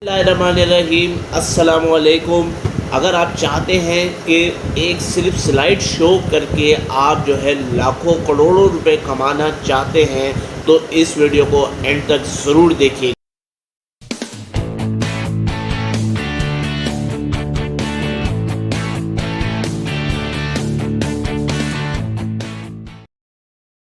बिस्मिल्लाहिर्रहमानिर्रहीम अस्सलामुअलैकुम। अगर आप चाहते हैं कि एक सिर्फ स्लाइड शो करके आप जो है लाखों करोड़ों रुपए कमाना चाहते हैं तो इस वीडियो को एंड तक ज़रूर देखिए।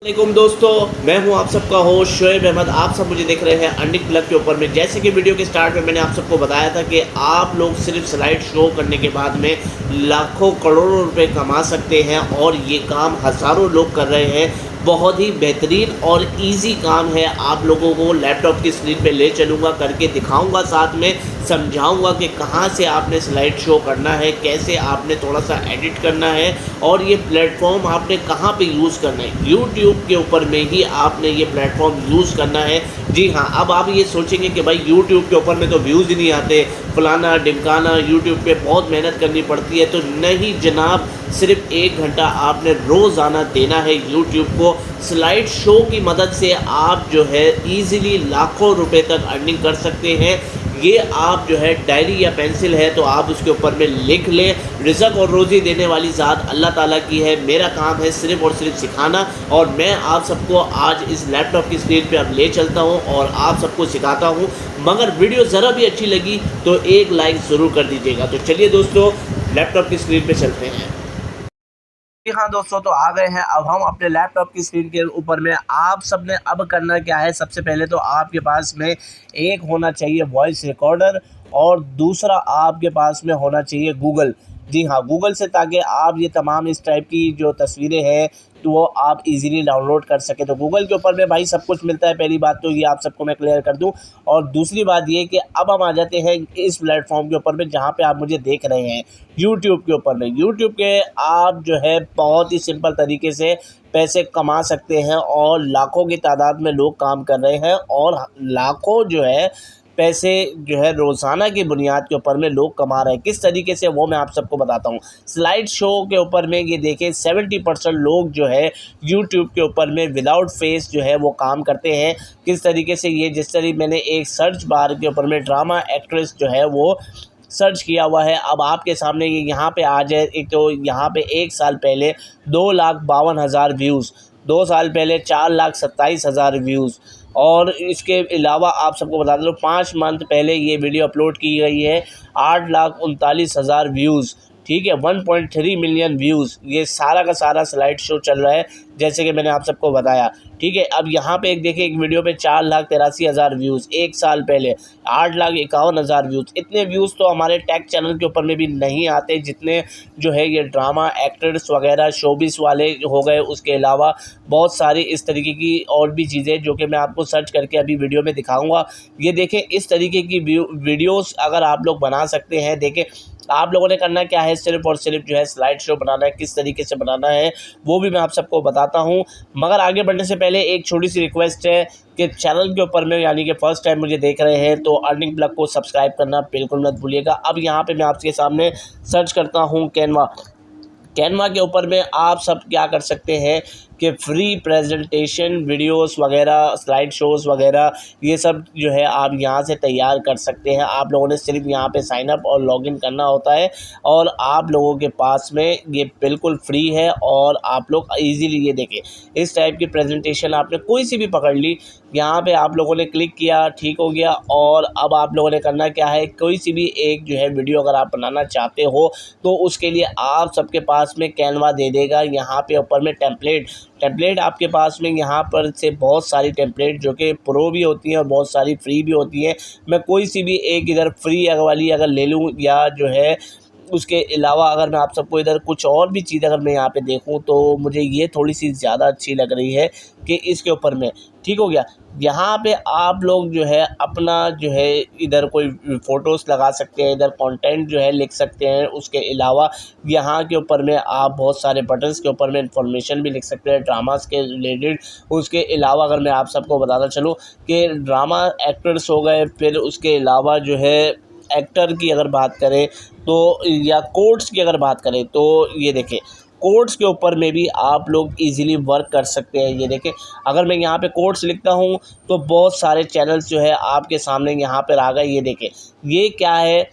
वालेकुम दोस्तों, मैं हूं आप सबका होस्ट शोएब अहमद। आप सब मुझे देख रहे हैं अर्निंग प्लग के ऊपर में। जैसे कि वीडियो के स्टार्ट में मैंने आप सबको बताया था कि आप लोग सिर्फ स्लाइड शो करने के बाद में लाखों करोड़ों रुपए कमा सकते हैं और ये काम हज़ारों लोग कर रहे हैं। बहुत ही बेहतरीन और इजी काम है। आप लोगों को लैपटॉप की स्क्रीन पे ले चलूँगा, करके दिखाऊंगा, साथ में समझाऊंगा कि कहाँ से आपने स्लाइड शो करना है, कैसे आपने थोड़ा सा एडिट करना है और ये प्लेटफॉर्म आपने कहाँ पे यूज़ करना है। यूट्यूब के ऊपर में ही आपने ये प्लेटफॉर्म यूज़ करना है। जी हाँ, अब आप ये सोचेंगे कि भाई यूट्यूब के ऊपर में तो व्यूज़ ही नहीं आते, फलाना ढिमकाना, यूट्यूब पे बहुत मेहनत करनी पड़ती है। तो नहीं जनाब, सिर्फ 1 घंटा आपने रोज़ाना देना है यूट्यूब को। स्लाइड शो की मदद से आप जो है ईज़िली लाखों रुपए तक अर्निंग कर सकते हैं। ये आप जो है डायरी या पेंसिल है तो आप उसके ऊपर में लिख लें। रिज़्क और रोज़ी देने वाली ज़ात अल्लाह ताला की है। मेरा काम है सिर्फ़ और सिर्फ सिखाना और मैं आप सबको आज इस लैपटॉप की स्क्रीन पे अब ले चलता हूँ और आप सबको सिखाता हूँ। मगर वीडियो ज़रा भी अच्छी लगी तो एक लाइक ज़रूर कर दीजिएगा। तो चलिए दोस्तों, लैपटॉप की स्क्रीन पे चलते हैं। जी हाँ दोस्तों, तो आ गए हैं अब हम अपने लैपटॉप की स्क्रीन के ऊपर में। आप सब ने अब करना क्या है, सबसे पहले तो आपके पास में एक होना चाहिए वॉइस रिकॉर्डर और दूसरा आपके पास में होना चाहिए गूगल। जी हाँ, गूगल से, ताकि आप ये तमाम इस टाइप की जो तस्वीरें हैं तो वो आप इजीली डाउनलोड कर सकें। तो गूगल के ऊपर में भाई सब कुछ मिलता है। पहली बात तो ये आप सबको मैं क्लियर कर दूं और दूसरी बात ये कि अब हम आ जाते हैं इस प्लेटफॉर्म के ऊपर में जहां पे आप मुझे देख रहे हैं, यूट्यूब के ऊपर में। यूट्यूब के आप जो है बहुत ही सिंपल तरीके से पैसे कमा सकते हैं और लाखों की तादाद में लोग काम कर रहे हैं और लाखों जो है पैसे जो है रोज़ाना की बुनियाद के ऊपर में लोग कमा रहे हैं। किस तरीके से वो मैं आप सबको बताता हूँ। स्लाइड शो के ऊपर में ये देखें 70% लोग जो है यूट्यूब के ऊपर में विदाउट फेस जो है वो काम करते हैं। किस तरीके से, ये जिस तरीके मैंने एक सर्च बार के ऊपर में ड्रामा एक्ट्रेस जो है वो सर्च किया हुआ है, अब आपके सामने ये यहाँ पे आ जाए। एक तो यहाँ पे 1 साल पहले 2,52,000 व्यूज़, 2 साल पहले 4,27,000 व्यूज़ और इसके अलावा आप सबको बता दूँ 5 मंथ पहले ये वीडियो अपलोड की गई है, 8,39,000 व्यूज़। ठीक है, 1.3 मिलियन व्यूज़। ये सारा का सारा स्लाइड शो चल रहा है जैसे कि मैंने आप सबको बताया। ठीक है, अब यहाँ पे एक देखिए, एक वीडियो पे 4,83,000 व्यूज़, 1 साल पहले 8,51,000 व्यूज़। इतने व्यूज़ तो हमारे टेक चैनल के ऊपर में भी नहीं आते जितने जो है ये ड्रामा एक्टर्स वगैरह शोबिस वाले हो गए। उसके अलावा बहुत सारी इस तरीके की और भी चीज़ें जो कि मैं आपको सर्च करके अभी वीडियो में दिखाऊंगा। ये देखें, इस तरीके की वीडियोस अगर आप लोग बना सकते हैं। देखें, आप लोगों ने करना क्या है, सिर्फ़ और सिर्फ जो है स्लाइड शो बनाना है। किस तरीके से बनाना है वो भी मैं आप सबको बताता हूँ। मगर आगे बढ़ने से पहले एक छोटी सी रिक्वेस्ट है कि चैनल के ऊपर में, यानी कि फ़र्स्ट टाइम मुझे देख रहे हैं तो अर्निंग प्लग को सब्सक्राइब करना बिल्कुल मत भूलिएगा। अब यहाँ पे मैं आपके सामने सर्च करता हूँ कैनवा। कैनवा के ऊपर में आप सब क्या कर सकते हैं कि फ्री प्रेजेंटेशन वीडियोस वगैरह, स्लाइड शोज़ वगैरह, ये सब जो है आप यहाँ से तैयार कर सकते हैं। आप लोगों ने सिर्फ यहाँ पे साइन अप और लॉगिन करना होता है और आप लोगों के पास में ये बिल्कुल फ्री है और आप लोग इजीली, ये देखें, इस टाइप की प्रेजेंटेशन आपने कोई सी भी पकड़ ली, यहाँ पे आप लोगों ने क्लिक किया, ठीक हो गया। और अब आप लोगों ने करना क्या है, कोई सी भी एक जो है वीडियो अगर आप बनाना चाहते हो तो उसके लिए आप सबके पास में कैनवा दे देगा। यहाँ पे ऊपर में टेम्पलेट आपके पास में यहाँ पर से बहुत सारी टेम्पलेट जो कि प्रो भी होती हैं और बहुत सारी फ्री भी होती हैं। मैं कोई सी भी एक इधर फ्री वाली अगर ले लूँ, या जो है उसके अलावा अगर मैं आप सबको इधर कुछ और भी चीज़ अगर मैं यहाँ पे देखूँ तो मुझे ये थोड़ी सी ज़्यादा अच्छी लग रही है कि इसके ऊपर में, ठीक हो गया। यहाँ पे आप लोग जो है अपना जो है इधर कोई फ़ोटोज़ लगा सकते हैं, इधर कंटेंट जो है लिख सकते हैं। उसके अलावा यहाँ के ऊपर में आप बहुत सारे बटन्स के ऊपर में इंफॉर्मेशन भी लिख सकते हैं ड्रामास के रिलेटेड। उसके अलावा अगर मैं आप सबको बताता चलूँ कि ड्रामा एक्टर्स हो गए, फिर उसके अलावा जो है एक्टर की अगर बात करें तो, या कोट्स की अगर बात करें तो ये देखें, कोड्स के ऊपर में भी आप लोग इजीली वर्क कर सकते हैं। ये देखें, अगर मैं यहाँ पे कोड्स लिखता हूँ तो बहुत सारे चैनल्स जो है आपके सामने यहाँ पर आ गए। ये देखें, ये क्या है,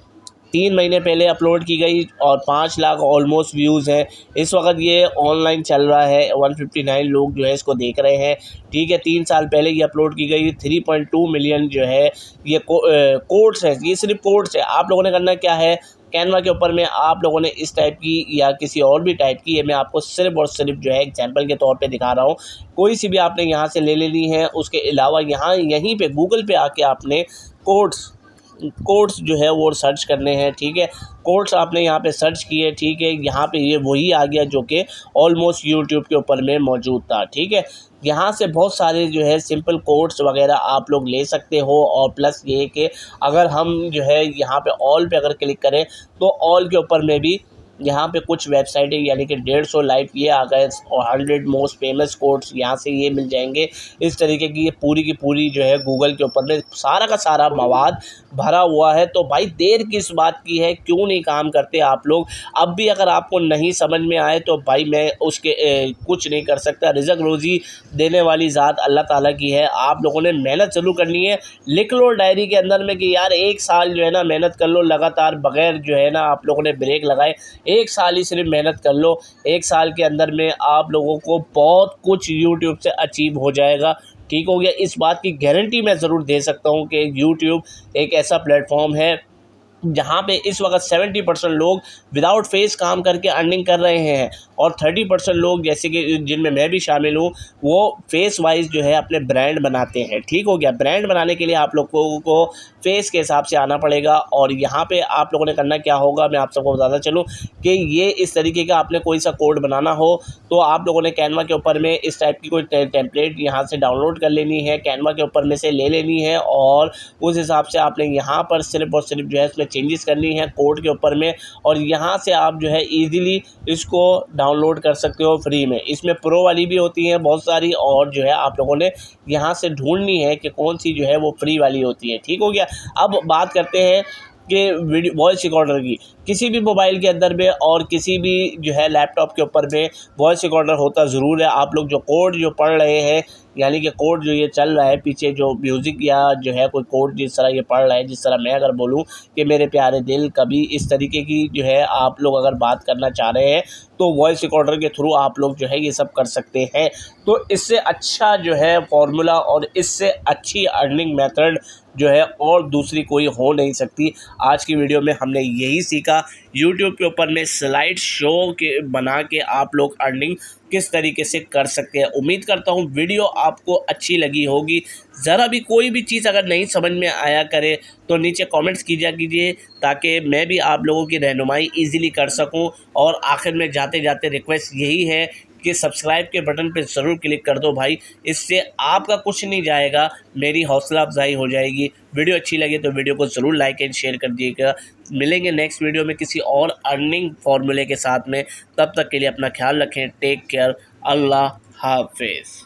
3 महीने पहले अपलोड की गई और 5 लाख ऑलमोस्ट व्यूज़ हैं। इस वक्त ये ऑनलाइन चल रहा है, 159 लोग जो है इसको देख रहे हैं। ठीक है, 3 साल पहले ये अपलोड की गई, 3.2 मिलियन जो है ये कोड्स हैं। ये सिर्फ कोड्स है। आप लोगों ने करना क्या है, कैनवा के ऊपर में आप लोगों ने इस टाइप की या किसी और भी टाइप की, ये मैं आपको सिर्फ और सिर्फ जो है एग्जांपल के तौर पे दिखा रहा हूँ। कोई सी भी आपने यहाँ से ले लेनी है। उसके अलावा यहाँ यहीं पे गूगल पे आके आपने कोड्स जो है वो सर्च करने हैं। ठीक है, कोड्स आपने यहाँ पे सर्च किए। ठीक है, यहाँ पे ये वही आ गया जो कि ऑलमोस्ट यूट्यूब के ऊपर में मौजूद था। ठीक है, यहाँ से बहुत सारे जो है सिंपल कोड्स वगैरह आप लोग ले सकते हो। और प्लस ये कि अगर हम जो है यहाँ पे ऑल पे अगर क्लिक करें तो ऑल के ऊपर में भी यहाँ पे कुछ वेबसाइटें यानी कि 150 लाइव ये आ गए और 100 मोस्ट फेमस कोड्स यहाँ से ये मिल जाएंगे। इस तरीके की ये पूरी की पूरी जो है गूगल के ऊपर में सारा का सारा मवाद भरा हुआ है। तो भाई देर किस बात की है, क्यों नहीं काम करते आप लोग। अब भी अगर आपको नहीं समझ में आए तो भाई मैं उसके कुछ नहीं कर सकता। रिज़्क रोज़ी देने वाली ज़ात अल्लाह ताला की है। आप लोगों ने मेहनत ज़रूर करनी है। लिख लो डायरी के अंदर में कि यार 1 साल जो है ना मेहनत कर लो लगातार, बगैर जो है ना आप लोगों ने ब्रेक लगाए। 1 साल ही सिर्फ मेहनत कर लो। 1 साल के अंदर में आप लोगों को बहुत कुछ यूट्यूब से अचीव हो जाएगा। ठीक हो गया, इस बात की गारंटी मैं ज़रूर दे सकता हूँ कि यूट्यूब एक ऐसा प्लेटफॉर्म है जहाँ पे इस वक्त 70% लोग विदाउट फेस काम करके अर्निंग कर रहे हैं और 30% लोग जैसे कि जिनमें मैं भी शामिल हूँ वो फेस वाइज जो है अपने ब्रांड बनाते हैं। ठीक हो गया, ब्रांड बनाने के लिए आप लोगों को फेस के हिसाब से आना पड़ेगा। और यहाँ पे आप लोगों ने करना क्या होगा, मैं आप सबको बताता चलूँ कि ये इस तरीके का आपने कोई सा कोड बनाना हो तो आप लोगों ने कैनवा के ऊपर में इस टाइप की कोई टेम्पलेट यहाँ से डाउनलोड कर लेनी है, कैनवा के ऊपर में से ले लेनी है और उस हिसाब से आपने यहाँ पर सिर्फ और सिर्फ जो है इसमें चेंजेस करनी है कोड के ऊपर में। और यहाँ से आप जो है इजीली इसको डाउनलोड कर सकते हो फ्री में। इसमें प्रो वाली भी होती हैं बहुत सारी और जो है आप लोगों ने यहाँ से ढूंढनी है कि कौन सी जो है वो फ्री वाली होती है। ठीक हो गया, अब बात करते हैं कि वीडियो वॉइस रिकॉर्डर की। किसी भी मोबाइल के अंदर में और किसी भी जो है लैपटॉप के ऊपर में वॉइस रिकॉर्डर होता ज़रूर है। आप लोग जो कोड जो पढ़ रहे हैं यानी कि कोड जो ये चल रहा है पीछे जो म्यूज़िक या जो है कोई कोड जिस तरह ये पढ़ रहा है, जिस तरह मैं अगर बोलूँ कि मेरे प्यारे दिल कभी, इस तरीके की जो है आप लोग अगर बात करना चाह रहे हैं तो वॉइस रिकॉर्डर के थ्रू आप लोग जो है ये सब कर सकते हैं। तो इससे अच्छा जो है फॉर्मूला और इससे अच्छी अर्निंग मेथड जो है और दूसरी कोई हो नहीं सकती। आज की वीडियो में हमने यही सीखा, यूट्यूब के ऊपर में स्लाइड शो के बना के आप लोग अर्निंग किस तरीके से कर सकते हैं। उम्मीद करता हूँ वीडियो आपको अच्छी लगी होगी। ज़रा भी कोई भी चीज़ अगर नहीं समझ में आया करे तो नीचे कमेंट्स कीजिए ताकि मैं भी आप लोगों की रहनुमाई इजीली कर सकूं। और आखिर में जाते जाते रिक्वेस्ट यही है कि सब्सक्राइब के बटन पे ज़रूर क्लिक कर दो भाई, इससे आपका कुछ नहीं जाएगा, मेरी हौसला अफजाई हो जाएगी। वीडियो अच्छी लगे तो वीडियो को ज़रूर लाइक एंड शेयर कर दिएगा। मिलेंगे नेक्स्ट वीडियो में किसी और अर्निंग फार्मूले के साथ में। तब तक के लिए अपना ख्याल रखें। Take care. अल्लाह हाफिज़।